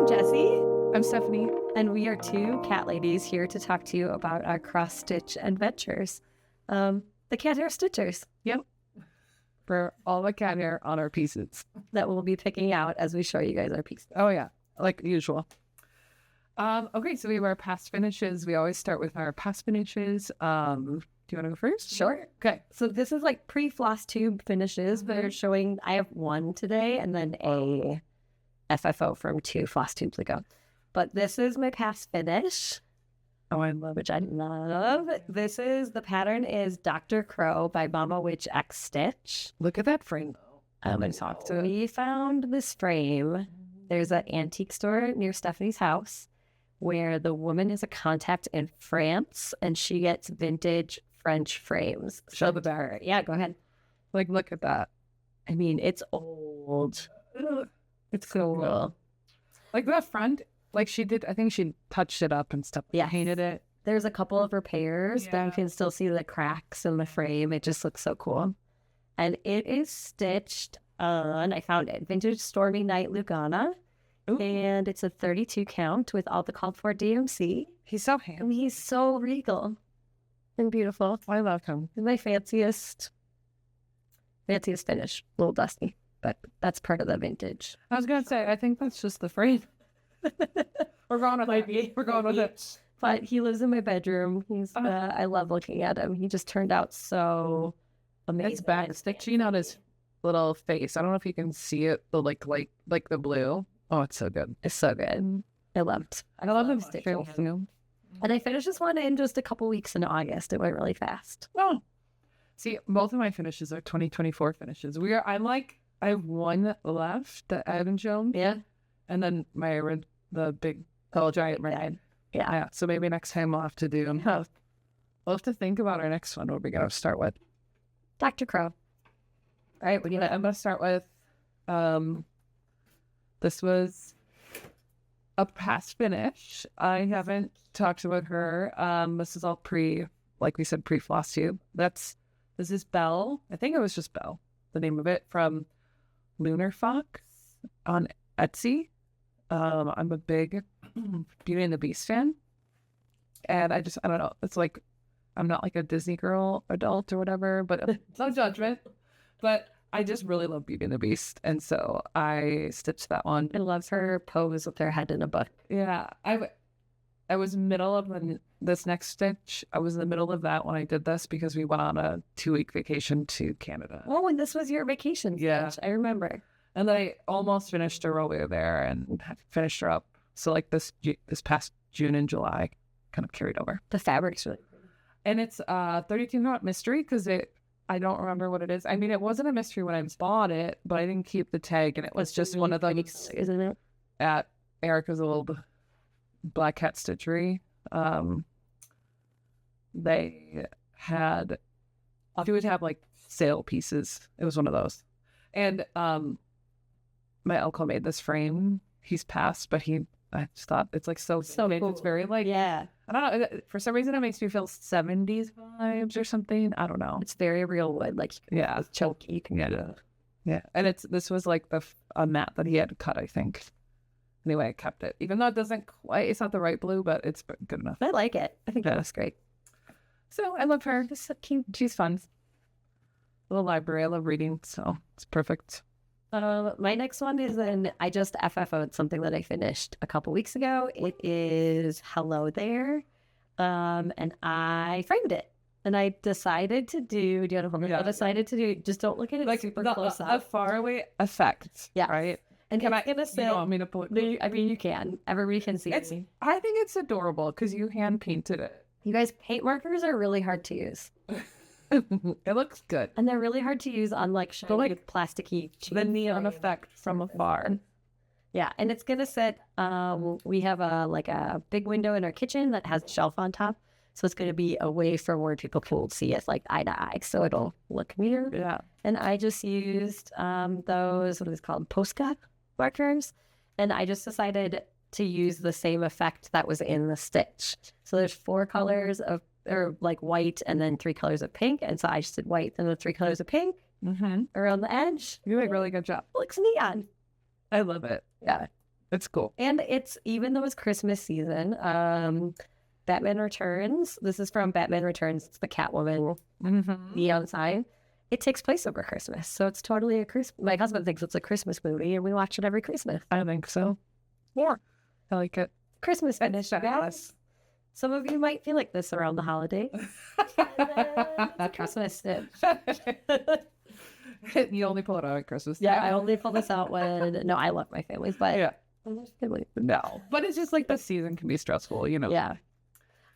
I'm Jessie, I'm Stephanie. and we are two cat ladies here to talk to you about our cross-stitch adventures. The CatHairStitchers. Yep. For all the cat hair on our pieces. That we'll be picking out as we show you guys our pieces. Oh, yeah. Like usual. Okay, so we have our past finishes. We always start with our past finishes. Do you want to go first? Sure. Okay. So this is like pre-Flosstube finishes. They're showing, I have one today and then a FFO from 2 Flosstubes ago. But this is my past finish. Oh, I love it. Which I love. The pattern is Dr. Crow by Mama Witch X Stitch. Look at that frame. So we found this frame. There's an antique store near Stephanie's house where the woman is a contact in France and she gets vintage French frames. Show the back. Yeah, go ahead. Like, look at that. I mean, it's old. It's so cool. Like that front, like she did, I think she touched it up and stuff. Yeah. Painted it. There's a couple of repairs, but Yeah. you can still see the cracks in the frame. It just looks so cool. And it is stitched on, I found it, Vintage Stormy Night Lugana. Ooh. And it's a 32 count with all the called for DMC. He's so And handsome. he's so regal and beautiful. I love him. It's my fanciest finish. A little dusty, but that's part of the vintage. I was going to say, I think that's just the frame. We're going with it. We're going with it. But he lives in my bedroom. He's I love looking at him. He just turned out so amazing. It's back stitching on his little face. I don't know if you can see it, but like the blue. Oh, it's so good. It's so good. I loved him stitching him. too. And I finished this one in just a couple weeks in August. It went really fast. Oh, see, both of my finishes are 2024 finishes. I have one left that I haven't shown, Yeah. and then the big giant red. Yeah. So maybe next time we'll have to do. We'll have to think about our next one. What we're gonna start with. Dr. Crow. All right. What do you I'm gonna start with. This was a past finish. I haven't talked about her. This is all like we said, pre-Flosstube. This is Belle. I think it was just Belle, the name of it, from Lunar Fox on Etsy. I'm a big Beauty and the Beast fan. And I don't know. It's like, I'm not like a Disney girl adult or whatever, but no judgment. But I just really love Beauty and the Beast. And so I stitched that one. I love her pose with her head in a book. Yeah. I was middle of this next stitch. I was in the middle of that when I did this because we went on a 2-week vacation to Canada. Oh, and this was your vacation Yeah. stitch. I remember. And then I almost finished her while we were there and finished her up. So like this past June and July kind of carried over. The fabric's really pretty. And it's 32 knot mystery because I don't remember what it is. I mean, it wasn't a mystery when I bought it, but I didn't keep the tag, and it was just one of those, isn't it? at Erica's old Black Cat Stitchery. She would have like sale pieces. It was one of those. And my uncle made this frame. He's passed, but I just thought it's like so cool. It's very like, Yeah. I don't know. For some reason, it makes me feel 70s vibes or something. I don't know. It's very real wood, like Yeah. it's chunky. Yeah. And this was like a mat that he had cut, I think. Anyway, I kept it. Even though it's not the right blue, but it's good enough. I like it. I think Yeah. that was great. So I love her. She's so cute. She's fun. Little library. I love reading, so it's perfect. My next one is I just FFO'd something that I finished a couple weeks ago. It is Hello There. And I framed it. And I decided to do you want to hold me? Yeah. I decided to do, just don't look at it Like super a close up. faraway effect. Yeah. Right? And Can it's I? gonna You say, don't want me to pull it? I mean, you can. Everybody can see it. I think it's adorable because you hand painted it. You guys, paint markers are really hard to use. It looks good. And they're really hard to use on like shiny, plasticky. The neon effect from afar. Yeah, and it's gonna sit. We have a big window in our kitchen that has a shelf on top, so it's gonna be away from where people can see it, like eye to eye, so it'll look weird. Yeah. And I just used those what is it called, Posca markers, and I just decided to use the same effect that was in the stitch. So there's 4 colors of, or like white, and then 3 colors of pink, and so I just did white and the 3 colors of pink around the edge. You did a really good job. It looks neon. I love it. Yeah. It's cool. And it's, even though it's Christmas season, Batman Returns, this is from Batman Returns, it's the Catwoman neon sign. It takes place over Christmas. So it's totally a Christmas. My husband thinks it's a Christmas movie and we watch it every Christmas. I think so. More. I like it. Christmas finish, guys. Some of you might feel like this around the holidays. It's Christmas stitch. You only pull it out at Christmas. Yeah, I only pull this out when, no, I love my family, but yeah. Family. No. But it's just like the season can be stressful, you know. Yeah.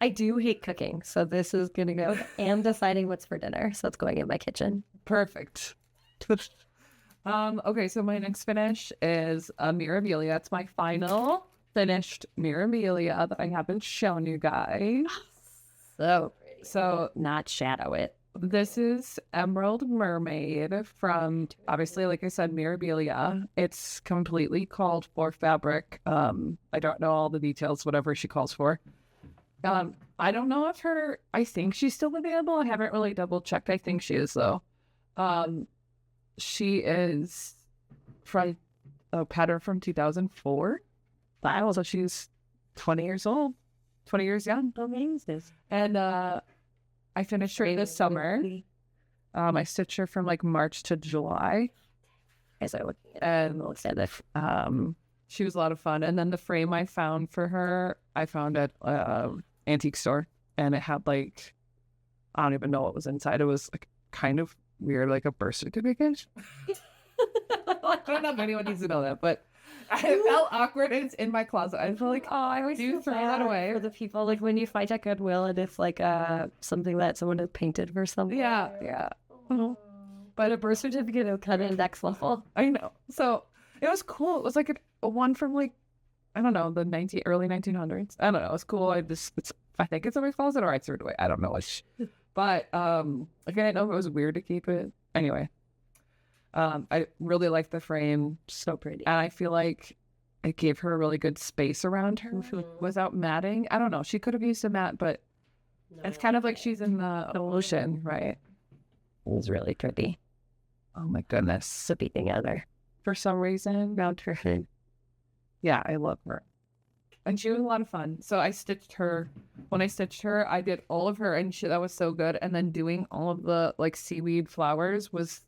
I do hate cooking, so this is going to go, and deciding what's for dinner, so it's going in my kitchen. Perfect. Okay, so my next finish is a Mirabilia. It's my final finished Mirabilia that I haven't shown you guys. So pretty. So not shadow it. This is Emerald Mermaid from, obviously, like I said, Mirabilia. It's completely called for fabric. I don't know all the details, whatever she calls for. I don't know if I think she's still available. I haven't really double checked. I think she is though. She is from a pattern from 2004. Wow. So she's 20 years old, 20 years young. Amazing. And, I finished her this summer. I stitched her from like March to July. And she was a lot of fun. And then the frame I found for her, I found at antique store, and it had like, I don't even know what was inside. It was like kind of weird, like a birth certificate. I don't know if anyone needs to know that, but I felt awkward. It's in my closet. I feel like, oh, I always do throw that away for the people, like when you find at Goodwill and it's like something that someone has painted for something. Yeah. But a birth certificate is kind of next level. I know. So it was cool. It was like a one from like, I don't know, the early 1900s. I don't know. It's cool. I think it's in my closet or I threw it away. I don't know. But I didn't know if it was weird to keep it. Anyway, I really like the frame. So pretty. And I feel like it gave her a really good space around her without matting. I don't know. She could have used a mat, but it's kind of like she's in the ocean, right? It was really pretty. Oh my goodness. Sippy together. For some reason. Around her head. Yeah, I love her. And she was a lot of fun. So I stitched her. When I stitched her, I did all of her, and that was so good. And then doing all of the like seaweed flowers was,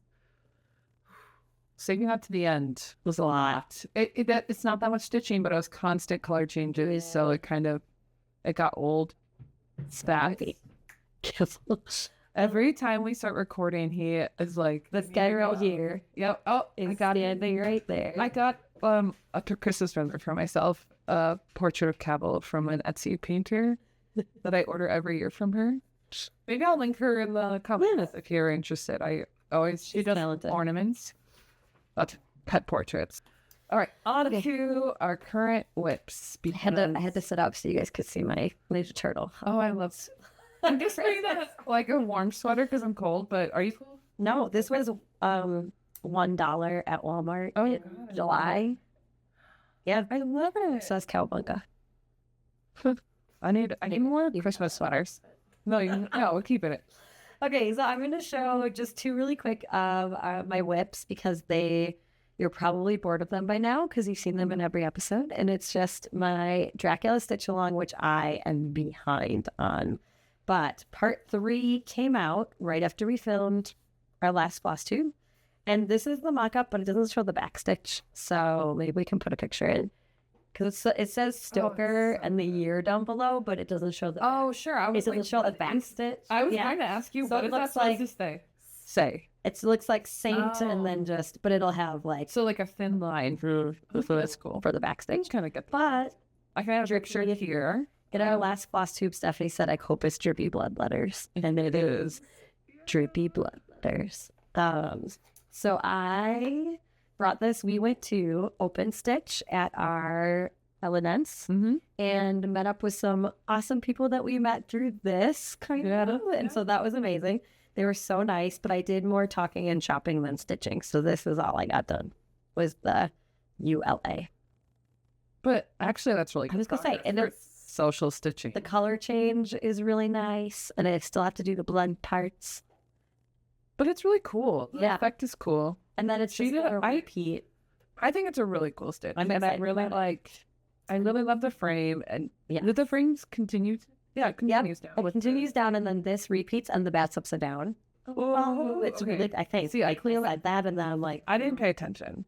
saving that to the end was a lot. It's not that much stitching, but it was constant color changes. Yeah. So it got old. It's back. Every time we start recording, he is like, this guy right here. Yep. Oh, I got standing right there. I got a Christmas present for myself, a portrait of Cabell from an Etsy painter that I order every year from her. Maybe I'll link her in the comments if you're interested. She does ornaments, pet portraits. All right, on to our current whips. I had to sit up so you guys could see my Ninja Turtle. Oh, I love. I'm just wearing that like a warm sweater because I'm cold. But are you cold? No, this was $1 at Walmart in July. Yeah, I love it. It says Cowabunga. I need more Christmas sweaters. No, we're keeping it. Okay, so I'm going to show just two really quick of my whips because you're probably bored of them by now because you've seen them in every episode. And it's just my Dracula stitch along, which I am behind on. But part 3 came out right after we filmed our last Flosstube. And this is the mock-up, but it doesn't show the back stitch. So maybe we can put a picture in. Because it says Stoker and the year down below, but it doesn't show the back. Oh, sure. It doesn't show the back stitch. I was trying to ask you, what is that supposed to say? It looks like Saint and then but it'll have like... So like a thin line for that's cool. For the back stitch. Kind of good. But I can have a picture here. In our last Flosstube, Stephanie said, I hope it's drippy blood letters. And it is drippy blood letters. So I brought this. We went to Open Stitch at our LNNs and met up with some awesome people that we met through this kind of. And so that was amazing. They were so nice, but I did more talking and shopping than stitching. So this is all I got done was the ULA. But actually, that's really good. I was going to say, and there's social stitching. The color change is really nice, and I still have to do the blend parts. But it's really cool. The effect is cool. And then it's just a repeat. I think it's a really cool stitch. I'm and I excited really about it. like, I really love the frame, and Yeah. the frames continue. It continues down. It continues down, and then this repeats, and the bat's upside down. Oh, It's okay. really, I think. See, I clearly like that, and then I'm like, I didn't pay attention.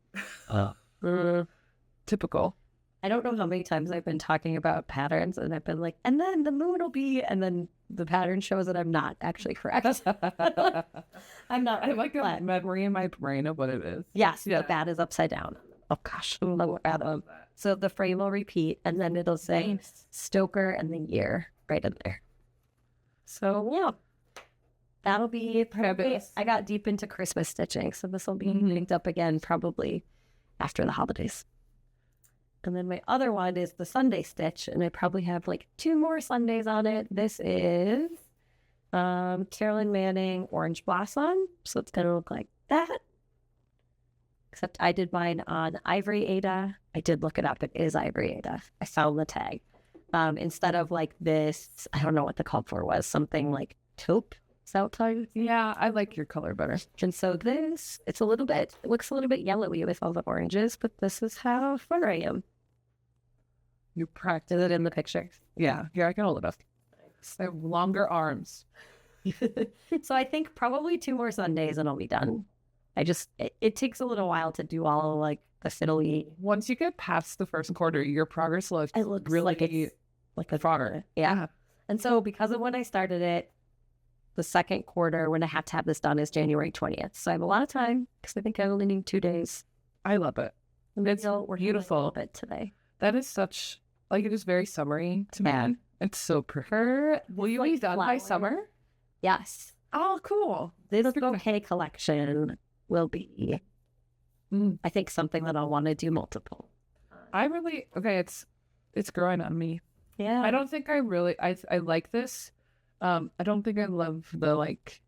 Typical. I don't know how many times I've been talking about patterns, and I've been like, and then the moon will be, and then the pattern shows that I'm not actually correct. I'm not. I like a flat. memory in my brain of what it is. Yes, Yeah. the bat is upside down. Oh gosh, I love that. So the frame will repeat, and then it'll say Stoker and the year right in there. So yeah, that'll be probably. I got deep into Christmas stitching, so this will be linked up again probably after the holidays. And then my other one is the Sunday stitch, and I probably have like 2 more Sundays on it. This is Carolyn Manning Orange Blossom, so it's gonna look like that. Except I did mine on Ivory Ada. I did look it up. It is Ivory Ada. I found the tag. Instead of like this, I don't know what the call for was, something like taupe. Is that what I'm saying? Yeah, I like your color better. And so this, it looks a little bit yellowy with all the oranges, but this is how far I am. You practice. Is it in the picture? Yeah, here I can hold it up. I have longer arms. So I think probably 2 more Sundays and I'll be done. It takes a little while to do all like the fiddly. Once you get past the first quarter, your progress looks It looks really like it's like a far. Yeah. And so because of when I started it, the second quarter when I have to have this done is January 20th. So I have a lot of time because I think I only need 2 days. I love it. And It's we're beautiful. A little bit today. That is such, like, it is very summery to me. Yeah. It's so pretty. Will you like be done by flower. summer? Yes. Oh, cool. This bouquet collection will be, I think, something that I'll want to do multiple. It's growing on me. Yeah. I don't think I like this. I don't think I love the, like,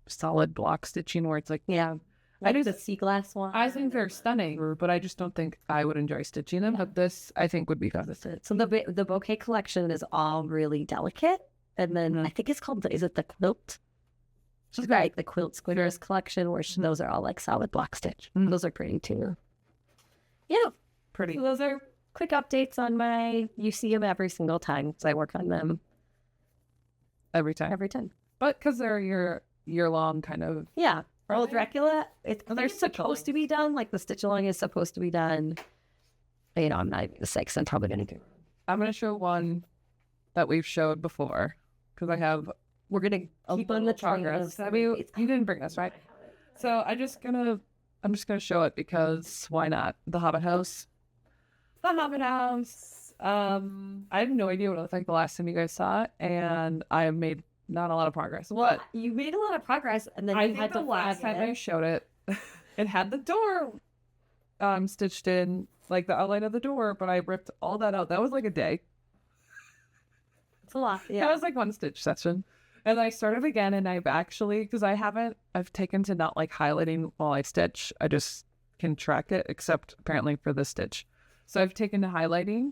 solid block stitching where it's like, Yeah. I Like just- the sea glass one. I think they're stunning, but I just don't think I would enjoy stitching them. But this, I think, would be fun. So the bouquet collection is all really delicate. And then I think it's called, is it the quilt? She's got like the quilt squitters collection where those are all like solid block stitch. Those are pretty too. Yeah. Pretty. So those are quick updates on you see them every single time because I work on them Every time. every time. But because they're your year-long kind of... Yeah. Earl they? Dracula, they're supposed to be done. Like the stitch along is supposed to be done. You know, I'm not even going to say because I'm probably going to do. I'm going to show one that we've showed before because I have... We're going to keep on the progress. train I of- mean, you didn't bring this, right? So I'm just gonna show it because why not? The Hobbit House. The Hobbit House. I have no idea what it looked like the last time you guys saw it, and I have made not a lot of progress. Well, But you made a lot of progress, and then I you think had the to last flag time I it. showed it, it had the door stitched in, like the outline of the door, but I ripped all that out. That was like a day. It's a lot. That Yeah. was like one stitch session. And I started again, and I've actually, because I've taken to not like highlighting while I stitch. I just can track it, except apparently for the stitch. So I've taken to highlighting.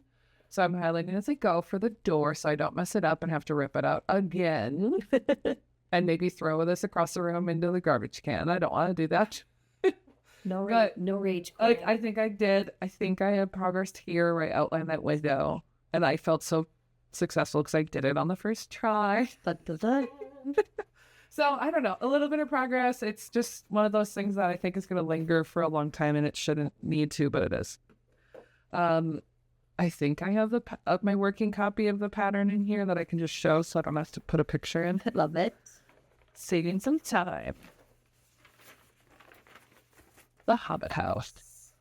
So I'm highlighting as I go for the door so I don't mess it up and have to rip it out again. And maybe throw this across the room into the garbage can. I don't want to do that. No rage. Like, I think I did. I think I had progressed here where I outlined that window. And I felt so successful because I did it on the first try. So I don't know, a little bit of progress. It's just one of those things that I think is going to linger for a long time, and it shouldn't need to, but it is. I think I have my working copy of the pattern in here that I can just show, so I don't have to put a picture in. Love it. Saving some time. The Hobbit House.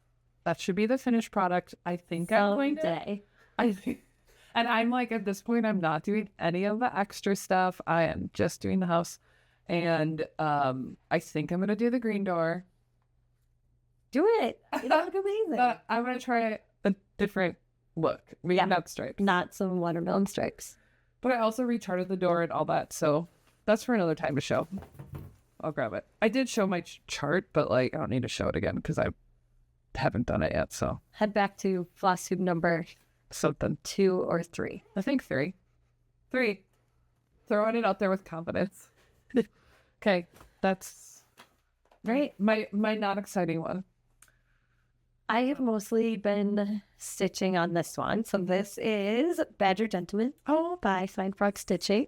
That should be the finished product. I think I'm going to. Someday. I think. And I'm like, at this point, I'm not doing any of the extra stuff. I am just doing the house. And I think I'm going to do the green door. Do it. It look amazing. But I'm going to try a different look. Maybe not stripes. Not some watermelon stripes. But I also recharted the door and all that. So that's for another time to show. I'll grab it. I did show my chart, but like I don't need to show it again because I haven't done it yet. So Head back to Flosstube number something. 2 or 3. I think 3. 3. Throwing it out there with confidence. Okay, that's Right. my not exciting one. I have mostly been stitching on this one. So this is Badger Gentleman by Fine Frog Stitching.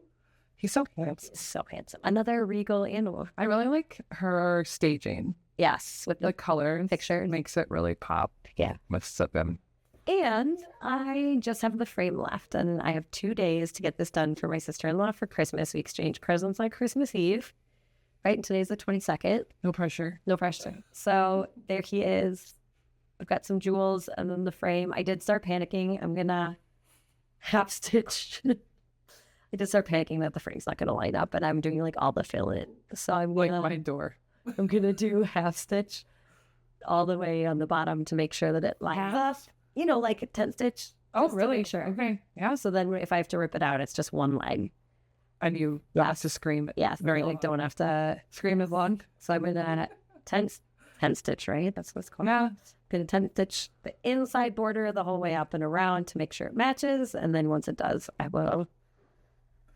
He's so handsome. So handsome. Another regal animal. I really like her staging. Yes, with The color picture makes it really pop. Yeah. With something. And I just have the frame left, and I have 2 days to get this done for my sister-in-law for Christmas. We exchange presents on Christmas Eve, right? And today's the 22nd. No pressure. No pressure. So there he is. I've got some jewels and then the frame. I did start panicking. I'm gonna half stitch. I did start panicking that the frame's not gonna line up, and I'm doing like all the fill in. So I'm Like gonna, my door. I'm gonna do half stitch all the way on the bottom to make sure that it lines up. You know, like a 10 stitch. Oh, just to really? make sure. Okay. Yeah. So then if I have to rip it out, it's just one leg. And you have to scream. Yes. Very I don't have to scream as long. So I'm gonna 10 stitch, right? That's what it's called. Yeah. Gonna 10 stitch the inside border the whole way up and around to make sure it matches. And then once it does, I will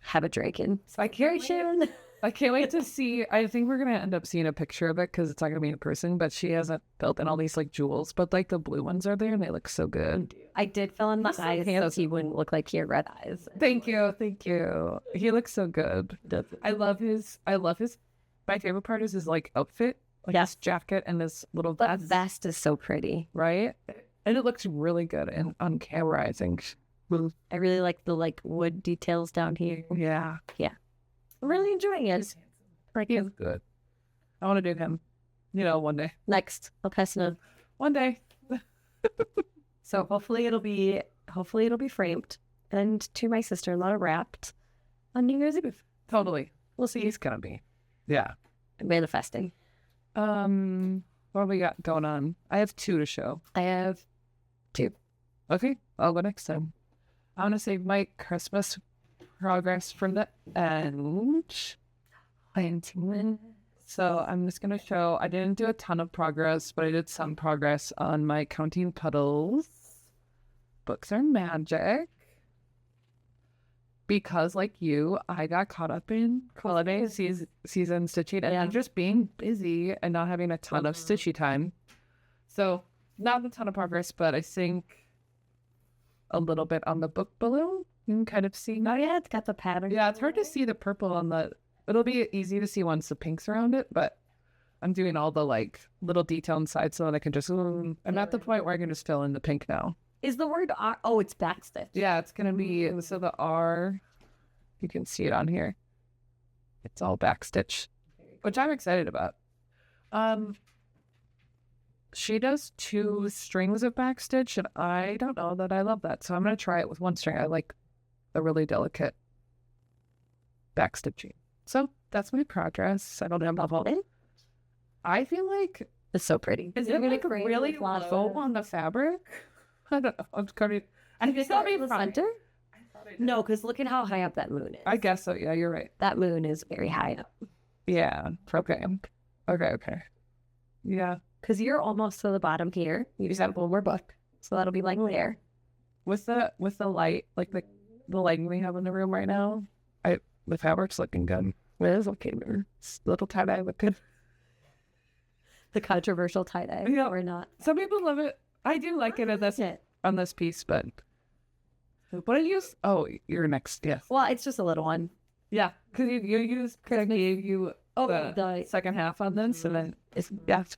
have a drink in celebration. I can't wait to see. I think we're going to end up seeing a picture of it because it's not going to be in person, but she hasn't built in all these like jewels, but like the blue ones are there and they look so good. I did fill in the eyes so he wouldn't look like he had red eyes. Thank you. Thank you. He looks so good. I love his, my favorite part is his like outfit, like his jacket and this little The vest is so pretty. right? And it looks really good and on camera, I think. I really like the like wood details down here. Yeah. I'm really enjoying it. Like he's good. I want to do him, one day. Next, I'll pass it on. One day. So hopefully it'll be framed and to my sister-in-law wrapped on New Year's Eve. Totally. We'll see. He's gonna be. Yeah. Manifesting. What do we got going on? I have 2 to show. I have 2. Okay, I'll go next time. I want to save my Christmas progress from the end. So I'm just going to show, I didn't do a ton of progress, but I did some progress on my Counting Puddles. Books are magic. Because like you, I got caught up in holiday season stitching and just being busy and not having a ton of stitchy time. So not a ton of progress, but I think a little bit on the book balloon. You can kind of see. Oh yeah, it's got the pattern. Yeah, it's hard to see the purple on the. It'll be easy to see once the pink's around it, but I'm doing all the like little detail inside so that I can just. I'm at the point where I can just fill in the pink now. Is the word R? Oh, it's backstitch. Yeah, it's gonna be so the R. You can see it on here. It's all backstitch, which I'm excited about. She does 2 strings of backstitch, and I don't know that I love that, so I'm gonna try it with 1 string. I like the really delicate backstitching. So that's my progress. I don't have a whole. I feel like It's so pretty. is it like really low on the fabric? I don't know. I'm coming. And it's not the center. No, because look at how high up that moon is. I guess so. Yeah, you're right. That moon is very high up. Yeah. Okay. Yeah. Because you're almost to the bottom here. You just have one more book, so that'll be like there. With the light, like the lighting we have in the room right now, the fabric's looking good. It is looking little tie-dye looking. The controversial tie-dye, Yeah. or not. Some people love it. I do like it on this piece, but what did you use? Oh, you're next. Yes. Well, it's just a little one. Yeah, because you used Chris gave you the second half on this, and then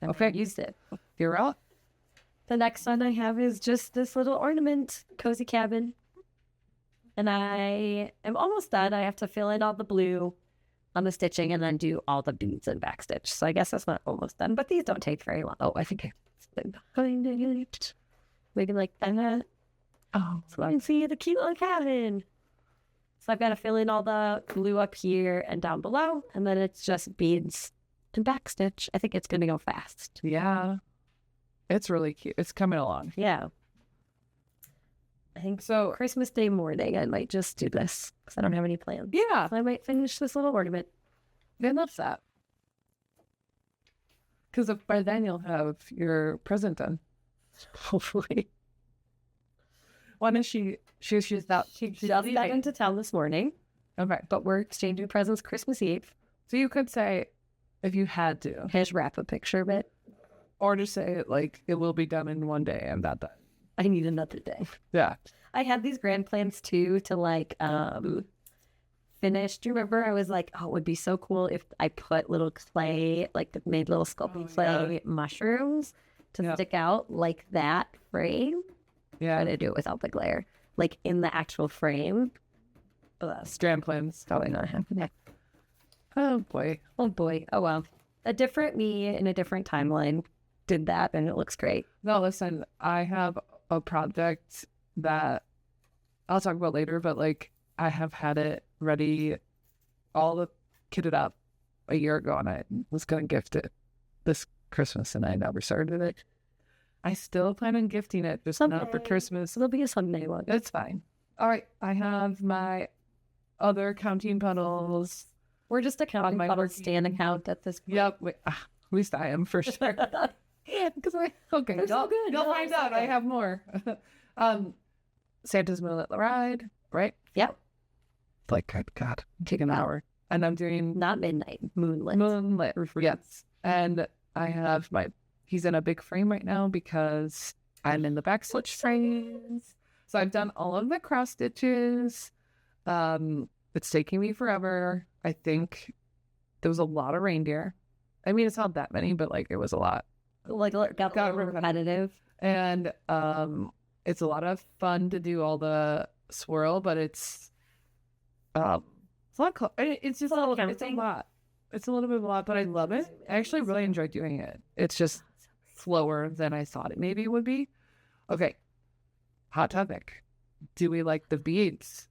okay. Used it. You're out. The next one I have is just this little ornament, cozy cabin. And I am almost done. I have to fill in all the blue on the stitching and then do all the beads and backstitch. So I guess that's not almost done, but these don't take very long. Oh, I think maybe like that. Oh, so I can see the cute little cabin. So I've got to fill in all the glue up here and down below, and then it's just beads and backstitch. I think it's going to go fast. Yeah. It's really cute. It's coming along. Yeah. I think so. Christmas Day morning, I might just do this because I don't have any plans. Yeah. So I might finish this little ornament. I love that. Because by then you'll have your present done. Hopefully. When is she's out? She's back into town this morning. Okay. But we're exchanging presents Christmas Eve. So you could say, if you had to. Can I just wrap a picture of it? Or to say it like it will be done in one day. I'm not done. I need another day. Yeah. I had these grand plans too to like finish. Do you remember? I was like, oh, it would be so cool if I put little clay, like made little sculpting clay mushrooms to stick out like that frame. Yeah. I'm gonna do it without the glare, like in the actual frame. Strand plans. Probably not happening. Oh boy. Oh boy. Oh well. A different me in a different timeline did that, and it looks great. No, listen, I have a project that I'll talk about later, but like I have had it ready, all the kitted up a year ago, and I was going to gift it this Christmas, and I never started it. I still plan on gifting it, just not for Christmas. It'll be a Sunday one. It's fine. All right, I have my other counting puddles. We're just a counting puddle stand account at this point. Yep. At least I am for sure. Because okay, you'll find out. I have more. Santa's Moonlit Ride, right? Yep. Like God, take an hour, and I'm doing not midnight, moonlit. Moonlit, yes. And I have he's in a big frame right now because I'm in the backstitch frames. So I've done all of the cross stitches. It's taking me forever. I think there was a lot of reindeer. I mean, it's not that many, but like it was a lot. Like got repetitive. And it's a lot of fun to do all the swirl, but it's a lot. It's just a lot. It's a lot. It's a little bit of a lot, but I love it. I actually really enjoy doing it. It's just slower than I thought it maybe would be. Okay, hot topic. Do we like the beads?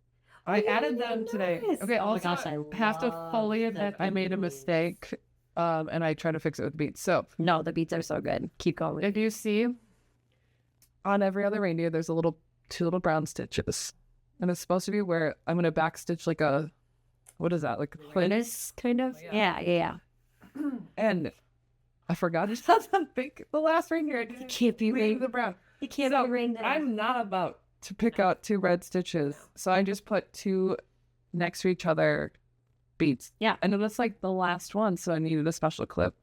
I added them today. Okay, also I have to fully admit I made a mistake, and I try to fix it with beads. So no, the beads are so good. Keep going. If you see on every other reindeer, there's two little brown stitches, and it's supposed to be where I'm gonna backstitch like a, what is that, like harness kind of? Yeah. And I forgot to tell something. The last reindeer, it can't be ring the brown. It can't be ring. I'm not about to pick out two red stitches, so I just put two next to each other beads. Yeah, and it was like the last one, so I needed a special clip.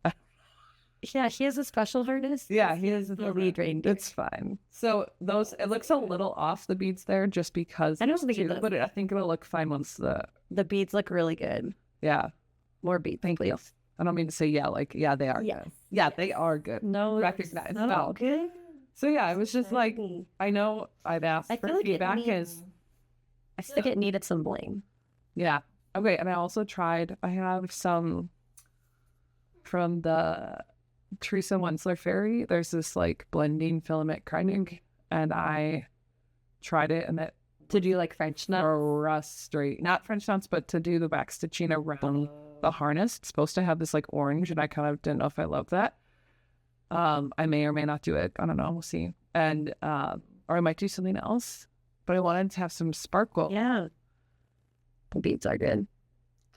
Yeah, he has a special harness. Yeah, he has the lead reindeer. It's fine. So those, it looks a little off the beads there, just because. I don't think it does, but I think it'll look fine once the beads look really good. Yeah, more beads. Thank you. I don't mean to say they are. Yes. Good. Yeah, they are good. No, recognized. No, good. So yeah, I was just like, I know I've asked for feedback. I feel like it needed some bling. Yeah. Okay, and I also tried. I have some from the Teresa Wensler Fairy. There's this like blending filament grinding, and I tried it, and it to do like French knots, straight, not French knots, but to do the back stitching around the harness. It's supposed to have this like orange, and I kind of didn't know if I loved that. I may or may not do it. I don't know. We'll see. And or I might do something else. But I wanted to have some sparkle. Yeah. The beads are good.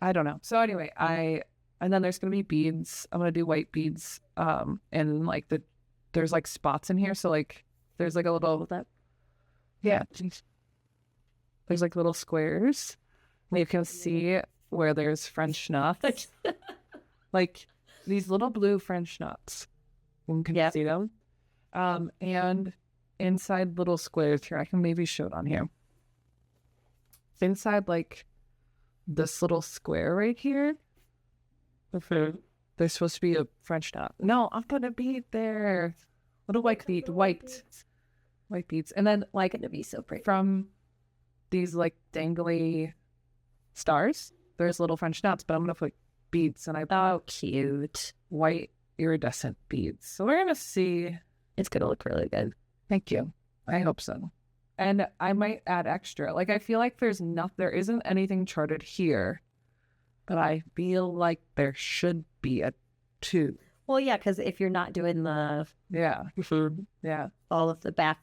I don't know. So anyway, and then there's gonna be beads. I'm gonna do white beads. And like there's like spots in here. So like there's like a little there's like little squares. And you can see where there's French knots. Like these little blue French knots. You can see them. And inside little squares here, I can maybe show it on here. Inside like this little square right here, there's supposed to be a French knot. No, I'm gonna be there. Little white beads. And then like it'd be so pretty. From these like dangly stars, there's little French knots, but I'm gonna put beads, and cute white iridescent beads. So we're gonna see. It's gonna look really good. Thank you. I hope so. And I might add extra. Like I feel like there isn't anything charted here, but I feel like there should be a 2. Well, yeah, because if you're not doing the all of the back,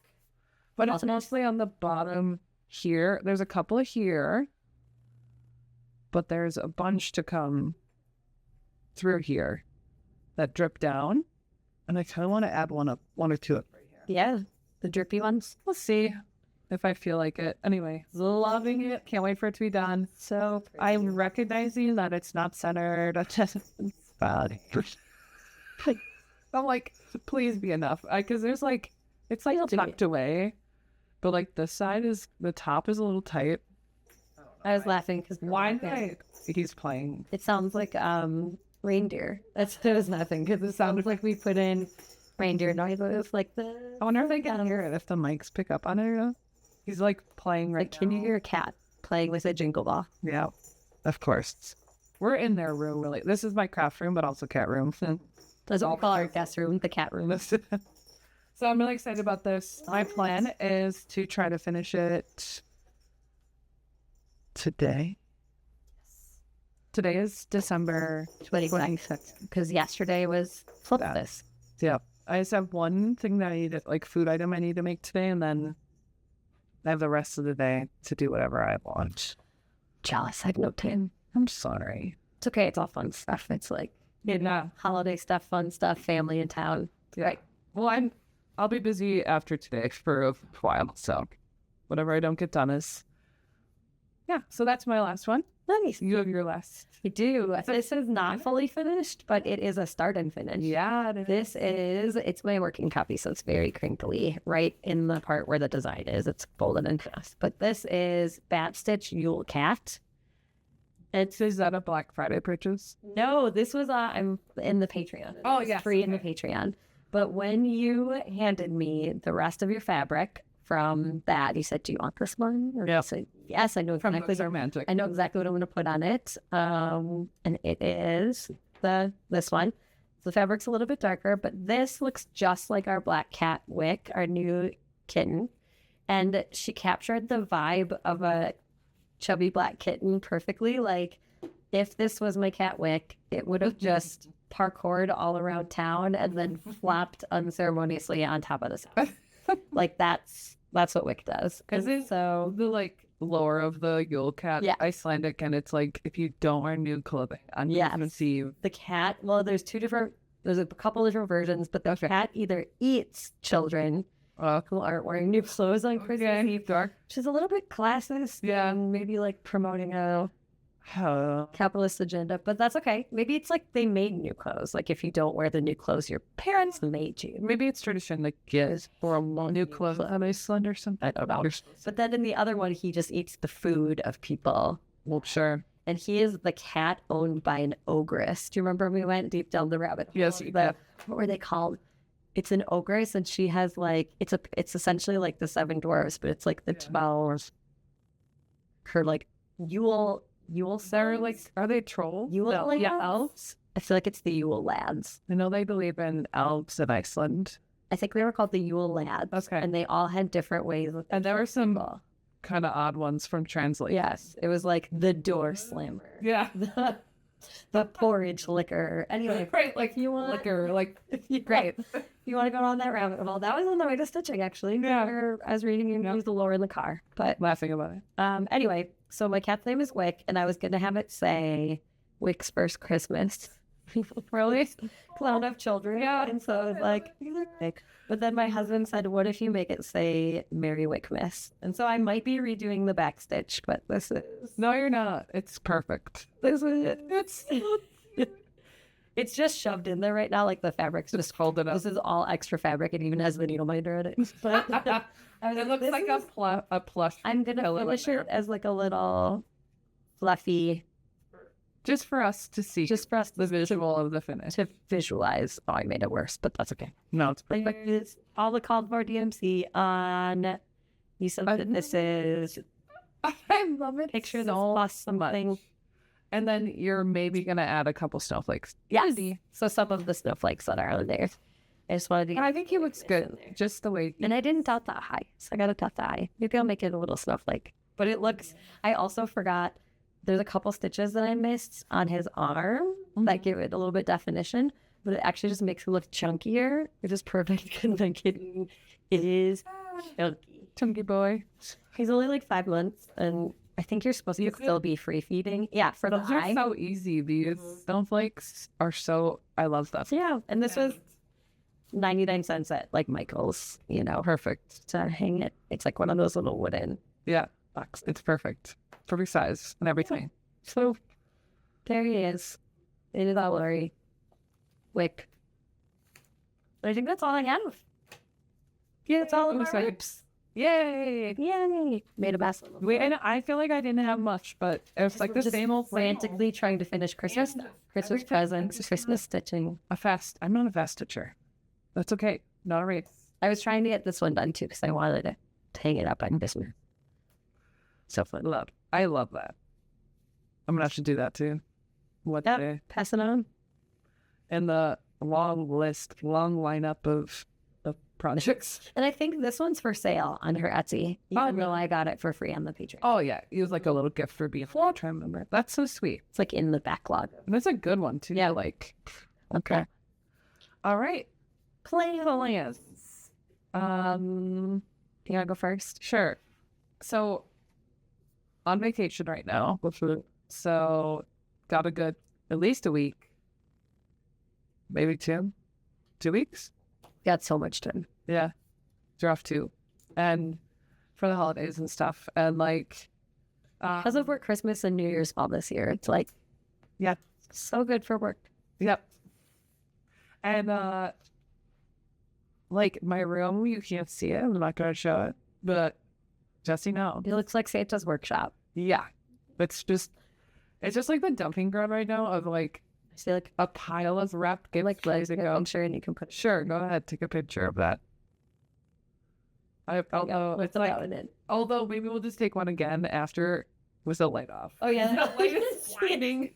but it's mostly on the bottom here. There's a couple of here, but there's a bunch to come through here that drip down, and I kind of want to add one or two up right here. Yeah, the drippy ones. We'll see if I feel like it. Anyway, loving it. Can't wait for it to be done. So I'm recognizing that it's not centered. It's bad. I'm like, please be enough. Because there's like, it's like tucked away, but like the top is a little tight. I was laughing because He's playing. it sounds like reindeer. That's what I was laughing because it sounds like we put in reindeer noises like the. I wonder if they can hear it, if the mics pick up on it. Or he's like playing right now. Can you hear a cat playing with a jingle ball? Yeah, of course. We're in their room, really. This is my craft room, but also cat room. That's what we call our guest room, the cat room. So I'm really excited about this. My plan is to try to finish it today. Today is December 26th, because yesterday was Flossmas. Yeah. I just have one thing that I need, like food item I need to make today, and then I have the rest of the day to do whatever I want. Jealous, I have no time. I'm sorry. It's okay. It's all fun stuff. It's like holiday stuff, fun stuff, family in town. Right. Well, I'll be busy after today for a while, so whatever I don't get done is. Yeah. So that's my last one. Nice. You have your last. I do. This is not fully finished, but it is a start and finish. Yeah. It's my working copy, so it's very crinkly right in the part where the design is. It's folded in half. But this is Bat Stitch Yule Cat. Is that a Black Friday purchase? No, this was I'm in the Patreon. Oh, yeah. Free in the Patreon. But when you handed me the rest of your fabric from that, you said, "Do you want this one?" Or yeah. I said, "Yes, I know exactly. Romantic. I know exactly what I'm going to put on it." And it is this one. The fabric's a little bit darker, but this looks just like our black cat Wick, our new kitten, and she captured the vibe of a chubby black kitten perfectly. Like, if this was my cat Wick, it would have just parkoured all around town and then flopped unceremoniously on top of the sofa. Like, that's what Wick does. Because it's so the like lore of the Yule Cat, Icelandic, and it's like if you don't wear new clothing on Christmas Eve, the cat. Well, there's a couple different versions, but the cat either eats children who aren't wearing new clothes on Christmas Eve, which is a little bit classist. Yeah, and maybe like promoting a capitalist agenda, but that's okay. Maybe it's like they made new clothes. Like, if you don't wear the new clothes your parents made you. Maybe it's tradition, like for a new clothes on Iceland or something. I don't know. But then in the other one, he just eats the food of people. Well, sure. And he is the cat owned by an ogress. Do you remember we went deep down the rabbit hole? Yes. What were they called? It's an ogress, and she has like it's essentially like the 7 dwarves, but it's like the 12. Her like Yule. They're like, are they trolls? Yule elves. I feel like it's the Yule lads. I know they believe in elves in Iceland. I think they were called the Yule lads. Okay. And they all had different ways. And there were some kind of odd ones from translation. Yes. It was like the door slammer. Yeah. The porridge liquor. Anyway. Right. Like you want liquor. Like, great. You want to go on that rabbit hole? That was on the way to stitching, actually. Yeah. I was reading you the lore in the car. But laughing about it. Anyway, so my cat's name is Wick, and I was going to have it say Wick's First Christmas. Really? Clown of children. Yeah. And so I was like, Wick. But then my husband said, what if you make it say Merry Wickmas? And so I might be redoing the backstitch, but this is... No, you're not. It's perfect. This is... It's just shoved in there right now, like the fabric's just folded up. This is all extra fabric. It even has the needle minder in it. But it looks like a plush. I'm going to finish it as like a little fluffy... Just for us to see. Just for us the visual of the finish. To visualize. Oh, I made it worse, but that's okay. No, it's perfect. It's all the called for DMC on... You said that this is... I love it. Picture plus something. And then you're maybe going to add a couple snowflakes. Yes. So some of the snowflakes that are on there. I just wanted to... I think he looks good. Just the way... And I didn't dot that high. So I got to dot that high. Maybe I'll make it a little snowflake. But it looks... I also forgot... There's a couple stitches that I missed on his arm that give it a little bit definition, but it actually just makes it look chunkier, which is perfect because my kitten is chunky. Chunky boy. He's only like 5 months, and I think you're supposed to still be free feeding. Yeah, for the eye. Those are so easy. These snowflakes are so... I love them. Yeah, and this was 99 cents at like Michael's, Perfect. To hang it. It's like one of those little wooden boxes. It's perfect. Perfect size and everything. So there he is. It is all blurry. Wick. But I think that's all I have. Yeah, That's all of looks our like whips. Yay! Yay! Made a mess of them. And I feel like I didn't have much, but it's like the Just same old frantically trying to finish Christmas stuff. Christmas presents, Christmas stitching. I'm not a fast stitcher. That's okay. Not a race. I was trying to get this one done too because I wanted to hang it up on this one. So fun. I love that. I'm gonna have to do that too. What day? Pass it on. And the long lineup of projects. And I think this one's for sale on her Etsy, even though I got it for free on the Patreon. Oh yeah, it was like a little gift for being. I'm trying to remember. That's so sweet. It's like in the backlog. And it's a good one too. Yeah. Like. Okay. All right. Plans. You wanna go first? Sure. So, on vacation right now. So, got a good at least a week, maybe 2 weeks. Got so much time. Yeah, draft 2, and for the holidays and stuff, and like Because of where Christmas and New Year's fall this year, it's like, yeah, so good for work. Yep. And like my room, you can't see it. I'm not gonna show it, but Jesse knows. It looks like Santa's workshop. Yeah, it's just like the dumping ground right now of like I see like a pile of wrapped gifts. like ready to go. I'm sure, and you can put it. Sure, go ahead, take a picture of that. Although maybe we'll just take one again after with the light off. Oh yeah, The light is shining.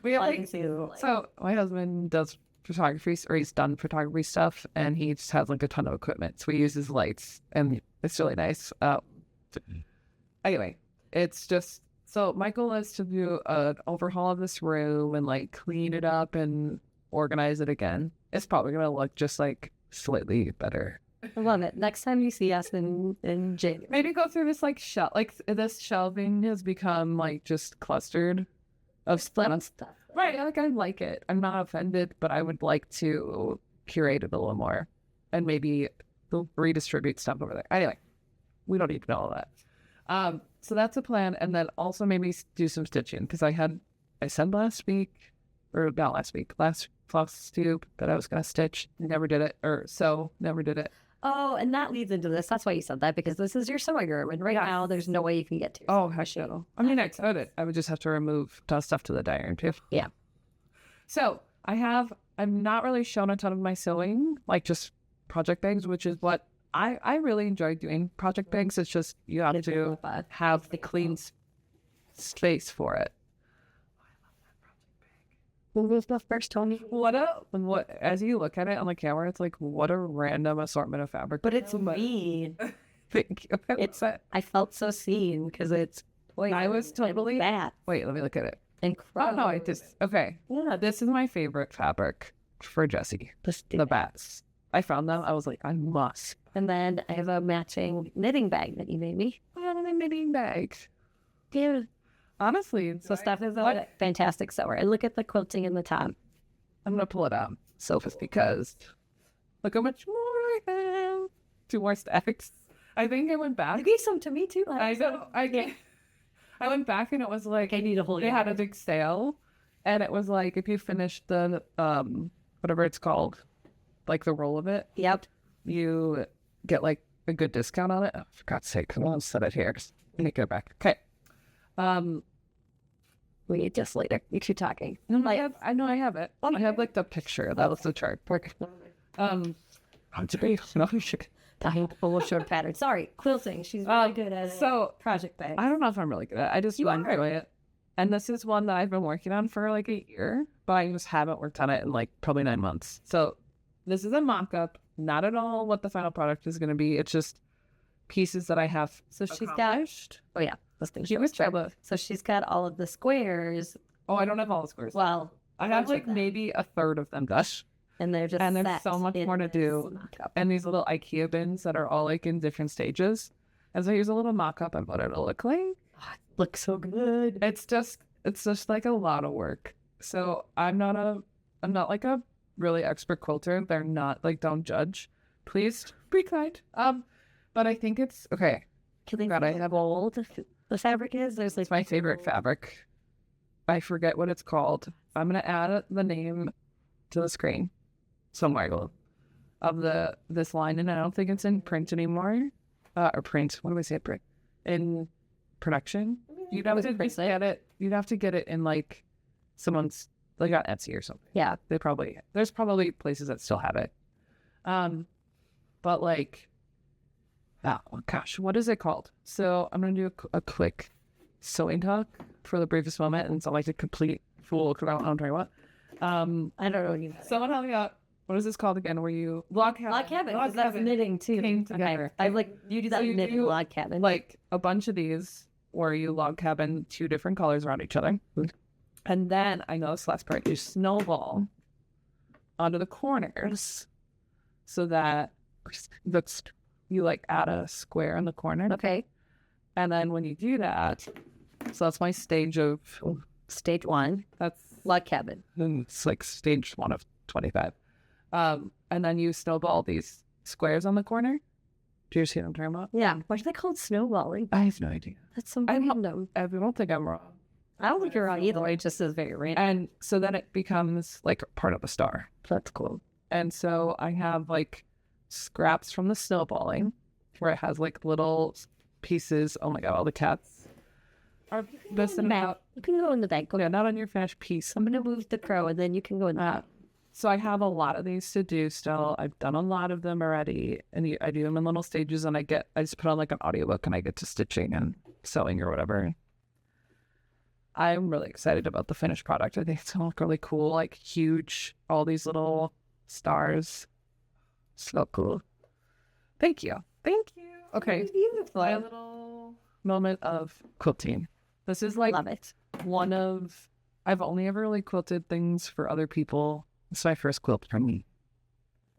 We have like so my husband does photography, or he's done photography stuff, and he just has like a ton of equipment. So we use his lights, and it's really nice. Anyway, it's just so my goal is to do an overhaul of this room and like clean it up and organize it again. It's probably gonna look just like slightly better. I love it. Next time you see us in January, Maybe go through this like like this shelving has become like just clustered of split stuff. Right, like I like it. I'm not offended, but I would like to curate it a little more and maybe redistribute stuff over there. Anyway, we don't need to know all that. So that's a plan, and then also maybe do some stitching because I said last Flosstube that I was gonna stitch. Never did it, never did it. Oh, and that leads into this. That's why you said that, because this is your sewing room, and right now there's no way you can get to. Oh, heck no. I mean, I could it. I would just have to remove stuff to the iron too. Yeah. So I'm not really shown a ton of my sewing, like just project bags, which is what I really enjoy doing. Project bags. It's just you have to have the clean space for it. What was the first Tony? What as you look at it on the camera, it's like what a random assortment of fabric. But it's mean. Thank you. I felt so seen because it's. I was totally bad. Wait, let me look at it. Incredible. Oh, no, I just okay. Yeah, this is my favorite fabric for Jessie. The bats. I found them. I was like, I must. And then I have a matching knitting bag that you made me. A knitting bag. Yeah. Honestly, so Steph is a fantastic sewer. And look at the quilting in the top. I'm gonna pull it out. So just because look how much more I have. 2 more stacks. I think I went back. You gave some to me too. I know. I went back and it was like I need a whole. They had a big sale, and it was like if you finish the whatever it's called, like the roll of it. Yep. You get like a good discount on it. Oh, for God's sake, come on, set it here. Let me go back. Okay. We need just later. You keep talking. I have it. I have like the picture. That was the chart. Full short pattern. Sorry, quilting. She's really good at it. So project bag. I don't know if I'm really good at it. I just enjoy it. And this is one that I've been working on for like a year, but I just haven't worked on it in like probably 9 months. So this is a mock-up. Not at all what the final product is going to be. It's just pieces that I have. So she's got. Oh yeah, this thing. So she's got all of the squares. Oh, I don't have all the squares. Well, I have like maybe a third of them done. And they're just there's so much more to do. And these little IKEA bins that are all like in different stages. And so here's a little mock-up of what it'll look like. Oh, it looks so good. It's just like a lot of work. So I'm not like a really expert quilter. They're not like, don't judge. Please be kind. But I think it's okay. I have old. The fabric is there's like it's my favorite fabric. I forget what it's called. I'm gonna add the name to the screen somewhere. of this line, and I don't think it's in print anymore. Or print. What do I say? Print in production. You'd have to get it. You'd have to get it in like someone's like on Etsy or something. Yeah. There's probably places that still have it. But like, oh gosh, what is it called? So I'm gonna do a quick sewing talk for the briefest moment, and it's not like a complete fool because I don't know what I'm talking about. I don't know what you mean. Someone help me out. What is this called again? Where you log cabin? Log cabin, because that's knitting too. Came together. I like you do that So you knitting do, log cabin. Like a bunch of these where you log cabin 2 different colors around each other. And then I know this last part, you snowball onto the corners so that you like add a square in the corner. Okay. And then when you do that, so that's my stage of Stage 1. that's Log cabin. it's like stage 1 of 25. And then you snowball these squares on the corner. Do you see what I'm talking about? Yeah. Why are they called snowballing? I have no idea. That's so I don't- random. I don't think I'm wrong. I don't think you're wrong either. It just is very random. And so then it becomes like part of a star. That's cool. And so I have like scraps from the snowballing where it has like little pieces. Oh my God, all the cats are missing out. You can go in the bank. Yeah, not on your finished piece. I'm going to move the crow and then you can go in the So I have a lot of these to do still. I've done a lot of them already. And I do them in little stages, and I just put on like an audiobook and I get to stitching and sewing or whatever. I'm really excited about the finished product. I think it's gonna look really cool, like huge, all these little stars. So cool. Thank you. Thank you. Okay. Beautiful. My little moment of quilting. This is like Love it. one of, I've only ever really quilted things for other people. It's my first quilt for me.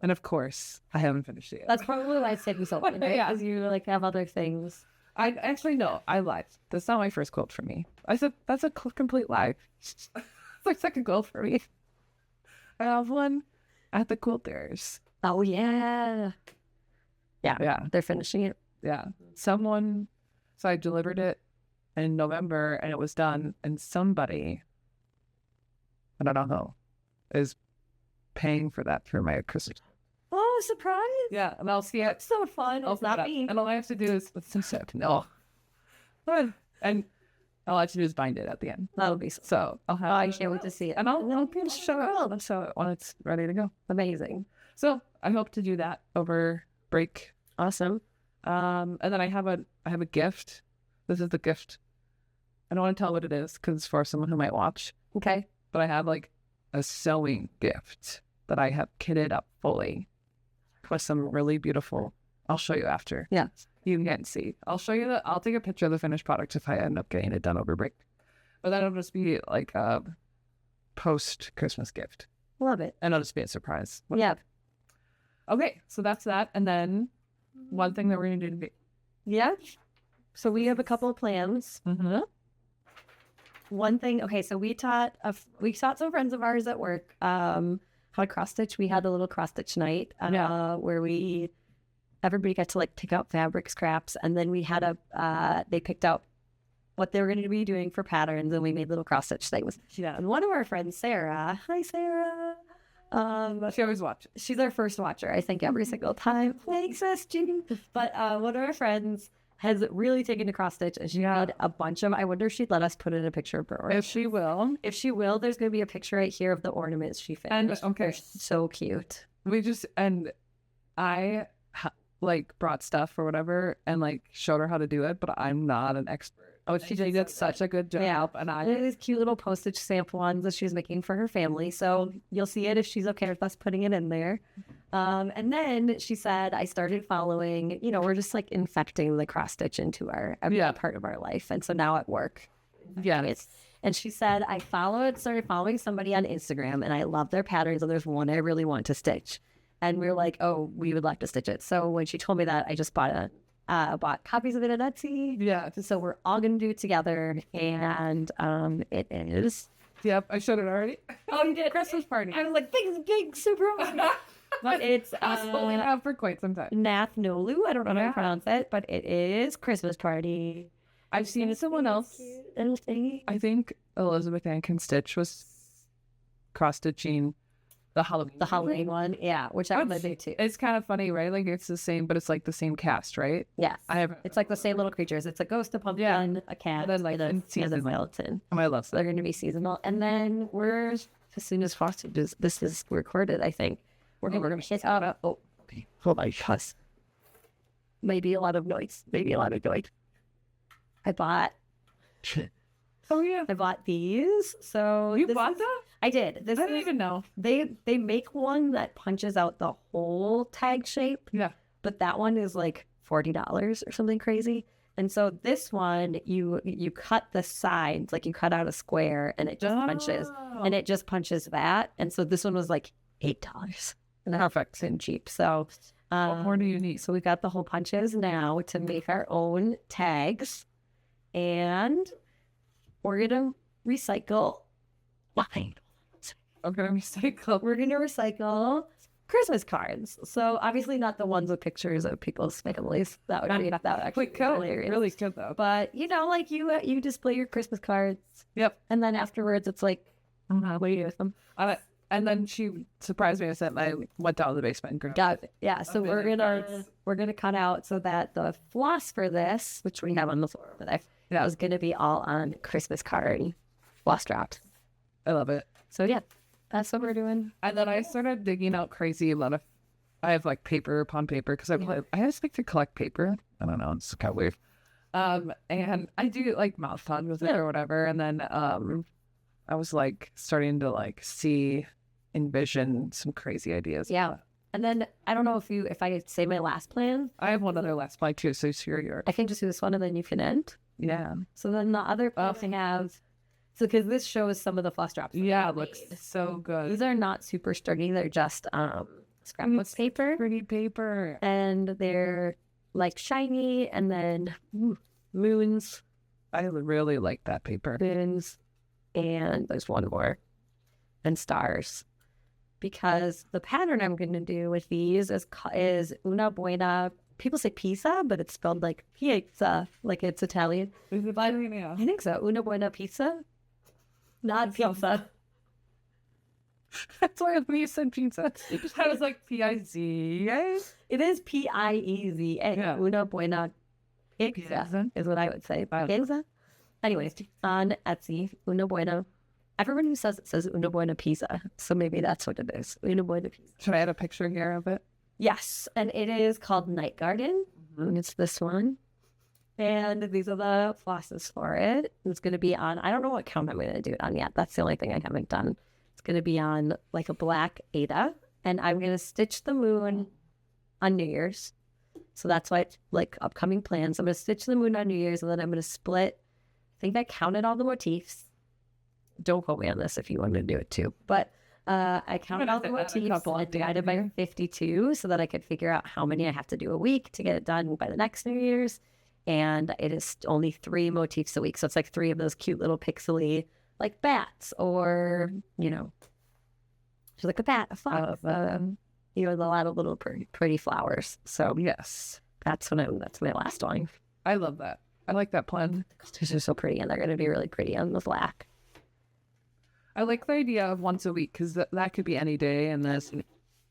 And of course, I haven't finished it yet. That's probably why I said you something, right? Yeah. Because you like have other things. I actually, no, I lied. That's not my first quilt for me. I said, that's a complete lie. It's like second quilt for me. I have one at the quilters. Oh, yeah. Yeah. They're finishing it. Yeah. So I delivered it in November and it was done. And somebody, I don't know who, is paying for that for my Christmas. Oh, surprise. Yeah. And I'll see it. So fun. It's not me. And all I have to do is, no. And all I have to do is bind it at the end. That'll be So I'll have I can't wait to see it. And I'll show it when it's ready to go. Amazing. So I hope to do that over break. Awesome. And then I have a gift. This is the gift. I don't want to tell what it is because it's for someone who might watch. Okay. But I have like a sewing gift that I have kitted up fully with some really beautiful. I'll show you after. Yeah. You can't see. I'll show you I'll take a picture of the finished product if I end up getting it done over break. But that'll just be like a post Christmas gift. Love it. And it'll just be a surprise. Yeah. Okay, so that's that. And then one thing that we're going to do today. Yeah. So we have a couple of plans. Mm-hmm. One thing, okay, so we taught some friends of ours at work how to cross stitch. We had a little cross stitch night where everybody got to like pick out fabric scraps, and then we had they picked out what they were going to be doing for patterns, and we made little cross stitch things. Yeah. And one of our friends, Sarah, hi Sarah, She always watches. she's our first watcher, I think, every single time. Thanks, Jen. But one of our friends has really taken to cross stitch, and she had a bunch of. I wonder if she'd let us put in a picture of her ornament. If she will. If she will, there's going to be a picture right here of the ornaments she finished. And okay, So cute. I like brought stuff or whatever and like showed her how to do it, but I'm not an expert. Oh, she did such a good job. Yeah. And There's these cute little postage stamp ones that she's making for her family. So you'll see it if she's okay with us putting it in there. And then she said, I started following, we're just like infecting the cross stitch into every part of our life. And so now at work. Yeah. And she said, I started following somebody on Instagram and I love their patterns. And there's one I really want to stitch. And we were like, oh, we would like to stitch it. So when she told me that, I just bought copies of it at Etsy. Yeah. So we're all going to do it together. And it is. Yep. I showed it already. Oh, you did? Christmas party. I was like, big, super awesome. But it's That's what we have for quite some time. Nath Nolu. I don't know how to pronounce it, but it is Christmas party. I've seen someone else. Little thingy. I think Elizabeth Ann Can Stitch was cross stitching the Halloween one. Yeah, which I would do too. It's kind of funny, right? Like it's the same, but it's like the same cast, right? Yes. I have. It's like the same little creatures. It's a ghost, a pumpkin, a cat, and then like and a skeleton. Oh, I love So they're going to be seasonal. And then as soon as this is recorded, I think we're going to hit out oh my gosh. Maybe a lot of noise. I bought these. So you bought them? I did. I didn't even know. They make one that punches out the whole tag shape. Yeah. But that one is like $40 or something crazy. And so this one, you cut the sides, like you cut out a square and it just punches. And it just punches that. And so this one was like $8. And perfect and cheap. So what more do you need? So we got the hole punches now to make our own tags. And we're going to recycle. We're going to recycle Christmas cards. So obviously not the ones with pictures of people's families. That would actually be hilarious. Really good though. But like you display your Christmas cards. Yep. And then afterwards it's like, what do you do with them? And then she surprised me. I went down to the basement and grabbed. Got it. Yeah. So we're gonna cut out so that the floss for this, which we have on the floor over there, is gonna be all on Christmas card floss drops. I love it. So yeah, that's what we're doing. And then I started digging out crazy amount of. I have like paper upon paper because I just like to collect paper. I don't know, it's kind of weird. And I do like mouth fun with it or whatever. And then I was like starting to envision some crazy ideas. Yeah. And then I don't know if I say my last plan. I have one other last plan too, so share yours. I can just do this one and then you can end. Yeah. So then the other plan I have. So because this shows some of the floss drops. Yeah, it looks so good. These are not super sturdy. They're just scrapbook paper. Pretty paper. And they're like shiny and then moons. I really like that paper. Moons. And there's one more. And stars. Because the pattern I'm going to do with these is una buena. People say pizza, but it's spelled like pizza, like it's Italian. Is it Italian? I think so. Una buena pizza. Not pizza. That's why when you said pizza, I was like P-I-Z-A. It is P-I-E-Z-A. Yeah. Una buena pizza is what I would say. Pizza. Anyways, on Etsy, una buena. Everyone who says it says una buena pizza. So maybe that's what it is. Una buena pizza. Should I add a picture here of it? Yes. And it is called Night Garden. And it's this one. And these are the flosses for it. It's going to be on, I don't know what count I'm going to do it on yet. That's the only thing I haven't done. It's going to be on like a black Ada. And I'm going to stitch the moon on New Year's. So that's why it's like upcoming plans. I'm going to stitch the moon on New Year's and then I'm going to split. I think I counted all the motifs. Don't quote me on this if you want to do it too. But I counted all the motifs and divided by 52 so that I could figure out how many I have to do a week to get it done by the next New Year's. And it is only 3 motifs a week. So it's like 3 of those cute little pixely, like bats or, just like a bat, a fox, a lot of little pretty flowers. So yes, that's my last one. I love that. I like that plan. These are so pretty and they're going to be really pretty on the black. I like the idea of once a week because that could be any day. And this,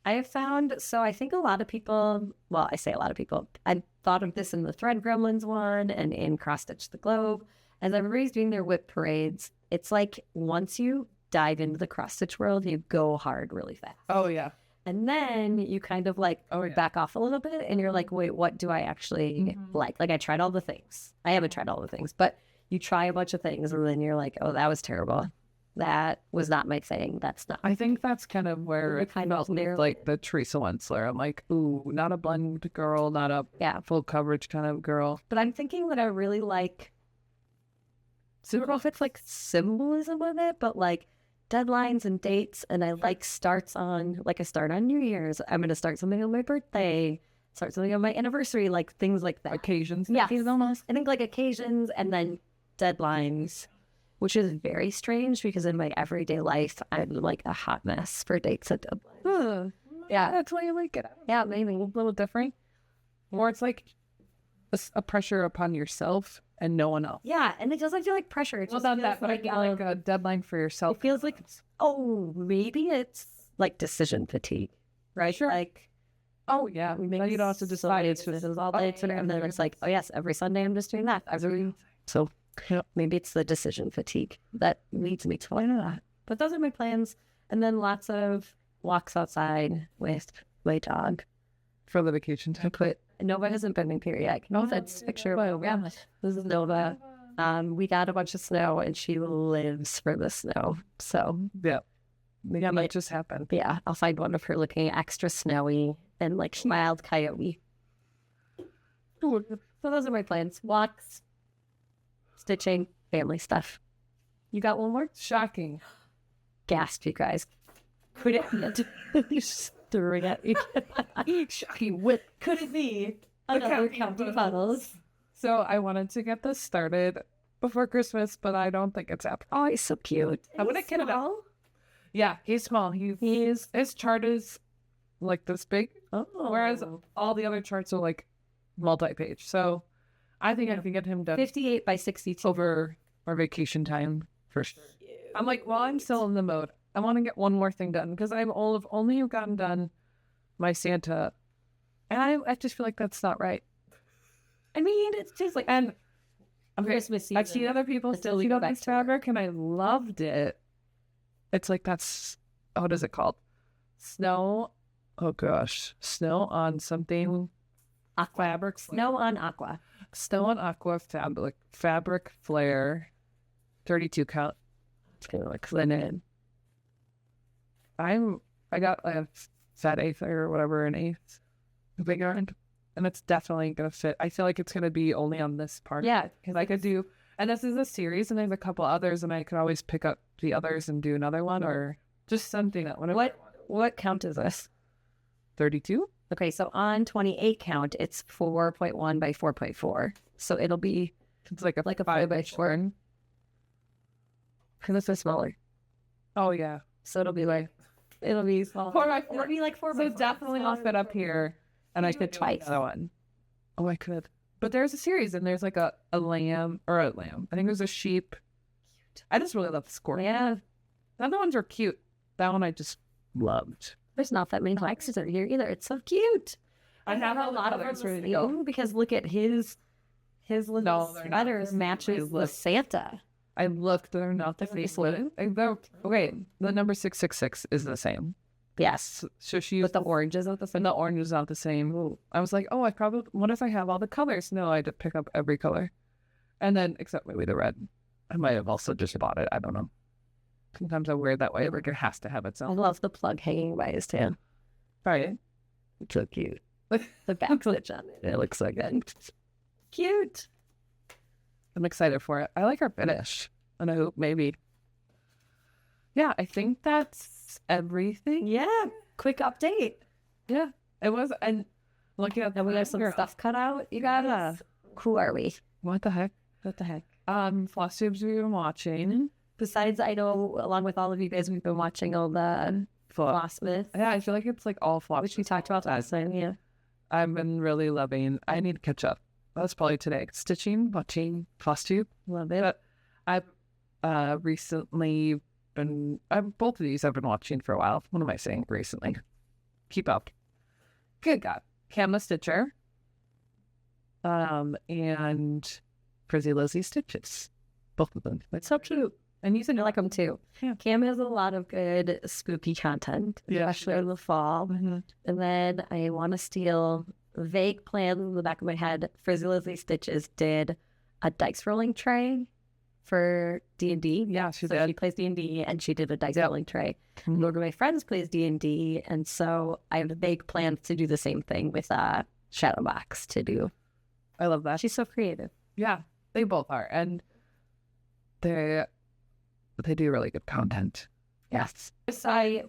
I have found, so I think a lot of people, well, I say a lot of people, I thought of this in the Thread Gremlins one and in Cross Stitch the Globe. As everybody's doing their whip parades, it's like once you dive into the cross stitch world, you go hard really fast. Oh, yeah. And then you kind of back off a little bit and you're like, wait, what do I actually like? Like I tried all the things. I haven't tried all the things, but you try a bunch of things and then you're like, oh, that was terrible. That was not my thing. That's not. I think that's kind of where it kind of like the Teresa Wensler. I'm like, ooh, not a blend girl, not a full coverage kind of girl. But I'm thinking that I really like, I don't know if it's like symbolism with it, but like deadlines and dates. And I like starts on, like I start on New Year's. I'm going to start something on my birthday, start something on my anniversary, like things like that. Occasions. Yeah. Almost. I think like occasions and then deadlines. Which is very strange because in my everyday life, I'm like a hot mess for dates and deadlines. Yeah, that's why you like it. Yeah, maybe. A little different. Or it's like a pressure upon yourself and no one else. Yeah, and it doesn't feel like pressure. It just not feels that, but like a deadline for yourself. It feels like, oh, maybe it's like decision fatigue, right? Sure. Like, Oh yeah, we make now you don't have to decide. It's just all day, and then it's like, oh yes, every Sunday I'm just doing that. So maybe it's the decision fatigue that leads me to that. But those are my plans, and then lots of walks outside with my dog. for the vacation time. Nova hasn't been in here yet. That's a picture of Nova. This is Nova. We got a bunch of snow, and she lives for the snow. So Yeah, that just happened. yeah, I'll find one of her looking extra snowy and like mild coyote. So those are my plans: walks, stitching, family stuff. You got one more? Shocking. Gasp, you guys! Could it be? Throwing at me. Shocking! What could it be? Another counting puddles. So I wanted to get this started before Christmas, but I don't think it's happening. Oh, he's so cute. I would have get it out. Yeah, he's small. His chart is like this big, whereas all the other charts are like multi-page. So I think I can get him done 58 by 62 over our vacation time for sure. I'm like, well, I'm still in the mode. I want to get one more thing done because I've only gotten done my Santa, and I just feel like that's not right. I mean, it's just like, and Christmas season. I've seen other people still use this fabric, and I loved it. It's like what is it called? Snow. Oh gosh, snow on something. Aqua Fabric. Snow on aqua. Snow on aqua fabric flare, 32 count. It's gonna look linen. I got a fat eighth or whatever, an eighth big yarn, and it's definitely gonna fit. I feel like it's gonna be only on this part. Yeah, because I could do, and this is a series, and there's a couple others, and I could always pick up the others and do another one, or just something that what count is this? 32. Okay, so on 28 count, it's 4.1 by 4.4. So it'll be It's like a 5 by 4. And this is smaller. Oh yeah. So it'll be small. 4 by 4. It'll be like 4 So by 4. definitely I'll fit up here, and I could twice. do another one. Oh, I could. But there's a series, and there's like a lamb. I think there's a sheep. I just really love the scorpion. Yeah. The other ones are cute. That one I just loved. There's not that many boxes in here either. It's so cute. I have a lot of them for you because look at his little sweaters matches with Santa. I looked. They're not the face lit. Okay, the number 666 is the same. Yes. So she But the orange is not the same. and the orange is not the same. I was like, oh, what if I have all the colors? No, I had to pick up every color. And then, except maybe the red. I might have also just bought it. I don't know. Sometimes I wear it that way. Like it has to have its I own. love the plug hanging by his tail. Right. It's so cute. The back stitch on it. It looks so good. Cute. I'm excited for it. I like our finish. And I hope maybe. Yeah, I think that's everything. Yeah. Quick update. Yeah, it was. And looking at And we have some stuff cut out. You guys. Who are we? What the heck? What the heck? Flosstubes we've been watching. Besides, I know, along with all of you guys, we've been watching all the Flossmas. Yeah, I feel like it's like all Floss. Which we talked about last time, yeah. I've been really loving. I need to catch up. That's probably today. Stitching, watching Flosstube. Love it. But I've recently been. Both of these I've been watching for a while. What am I saying? Recently, keep up. Good God, CatHairStitchers. And Frizzy Lizzy Stitches. Both of them. It's so cute. And you said you like them too. Yeah. Cam has a lot of good spooky content, especially in the fall. Mm-hmm. And then I want to steal vague plans in the back of my head. Frizzy Lizzy Stitches did a dice rolling tray for D&D. Yeah, she so did. She plays D&D and she did a dice rolling tray. One of my friends plays D&D, and so I have vague plans to do the same thing with Shadowbox to do. I love that. She's so creative. Yeah, they both are, and they do really good content. Yes.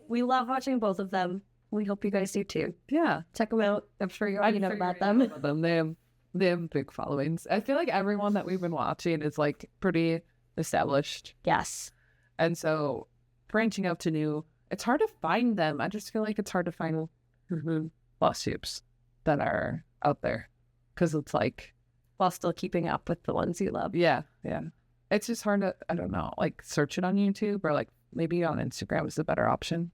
We love watching both of them. We hope you guys do too. Yeah, Check them out. I'm sure you already know about them. They have big followings. I feel like everyone that we've been watching is like pretty established. Yes. And so branching out to new, it's hard to find them. I just feel like it's hard to find Flosstubes that are out there because it's like, While still keeping up with the ones you love. yeah. It's just hard to, I don't know, like search it on YouTube or like maybe on Instagram is a better option.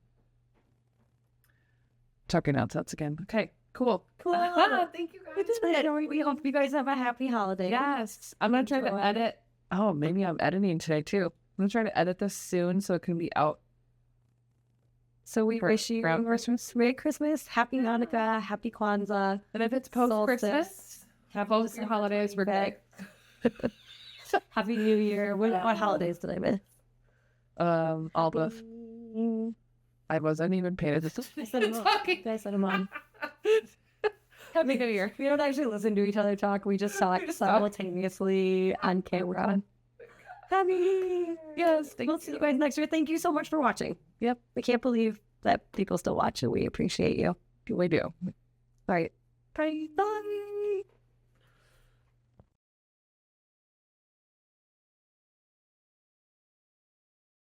tucking nonsense again. Okay, cool. Cool. Thank you guys. We hope you guys have a happy holiday. Yes. I'm going to try to edit. Oh, maybe I'm editing today too. I'm going to try to edit this soon so it can be out. So we wish you Merry Christmas, Happy Hanukkah, Happy Kwanzaa. And if it's post-Christmas, both the holidays were good. Happy New Year. What holidays did I miss? All both. I wasn't even paying attention. I said them on. Happy New Year. We don't actually listen to each other talk. We just talk simultaneously on camera. Happy New Year. Yes. We'll see you guys next year. Thank you so much for watching. Yep. We can't believe that people still watch it. We appreciate you. We do. All right. Bye. Bye.